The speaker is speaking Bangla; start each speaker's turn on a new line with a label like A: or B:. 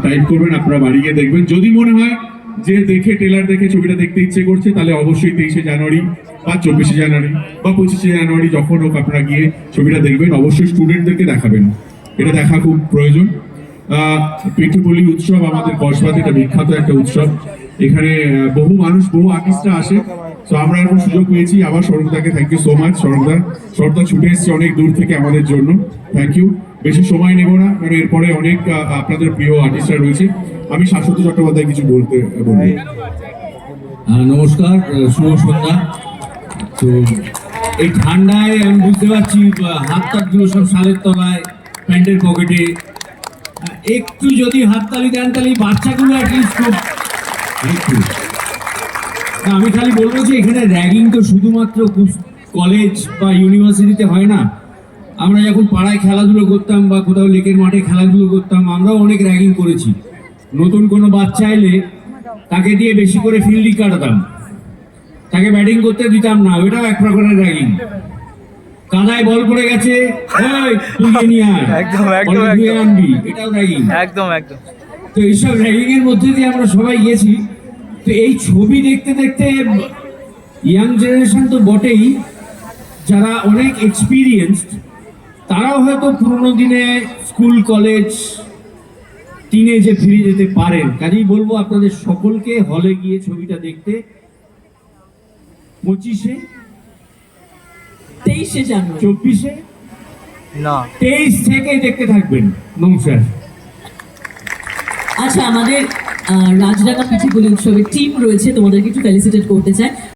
A: টাইপ করবেন, আপনারা বাড়ি গিয়ে দেখবেন। যদি মনে হয় যে দেখে ট্রেলার দেখে ছবিটা দেখতে ইচ্ছে করছে, তাহলে অবশ্যই 23শে জানুয়ারি বা 24শে জানুয়ারি বা 25শে জানুয়ারি যখন হোক আপনারা গিয়ে ছবিটা দেখবেন। অবশ্যই স্টুডেন্টদেরকে দেখাবেন, এটা দেখা খুব প্রয়োজন। পিঠুপুলি উৎসব আমাদের কসবাতে একটা বিখ্যাত একটা উৎসব। এখানে বহু মানুষ, বহু আর্টিস্টরা আসে। তো আমরা এখন সুযোগ পেয়েছি। আবার সৌরভদাকে থ্যাংক ইউ সো মাচ। সৌরভদা ছুটে এসেছে অনেক দূর থেকে আমাদের জন্য, থ্যাংক ইউ। বেশি সময় নেব না, কারণ এরপরে অনেক আপনাদের প্রিয় আর্টিস্টরা রয়েছে। আমি শাশ্বত চট্টোপাধ্যায় কিছু বলবো।
B: নমস্কার, শুভ সন্ধ্যা। তো এই ঠান্ডায় আমি বুঝতে পারছি হাত তাতগুলো সব শালের তলায়, প্যান্টের পকেটে। একটু যদি হাততালি দেন তাহলে বাচ্চাগুলো অ্যাটলিস্ট খুব একটু। আমি খালি বলবো যে এখানে র্যাগিং তো শুধুমাত্র কলেজ বা ইউনিভার্সিটিতে হয় না। আমরা যখন পাড়ায় খেলাধুলো করতাম বা কোথাও লেকের মাঠে খেলাধুলো করতাম, আমরাও অনেক র্যাগিং করেছি। নতুন কোনো বাচ্চা এলে তাকে দিয়ে বেশি করে ফিল্ডিং কাটাতাম, তাকে ব্যাটিং করতে দিতাম না, ওইটাও এক প্রকারের র্যাগিং। কাদায় বল পড়ে গেছে, আনবি, এটাও র্যাগিং।
C: একদম একদম।
B: তো এইসব র্যাগিং এর মধ্যে দিয়ে আমরা সবাই গেছি। তো এই ছবি দেখতে দেখতে ইয়াং জেনারেশন তো বটেই, যারা অনেক এক্সপিরিয়েন্সড তারাও হয়তো পুরোনো দিনে স্কুল কলেজ টিনেজে ফিরে যেতে পারেন। কাজেই বলবো আপনাদের সকলকে হলে গিয়ে ছবিটা দেখতে 25শে,
D: 23শে জানুয়ারি,
B: 24শে
C: না
B: 23 থেকে দেখতে থাকবেন। নমস্কার।
D: আচ্ছা, আমাদের রাজডাকা পিঠেপুলি উৎসবের টিম রয়েছে, তোমাদেরকে একটু ফেলিসিটেট করতে চাই।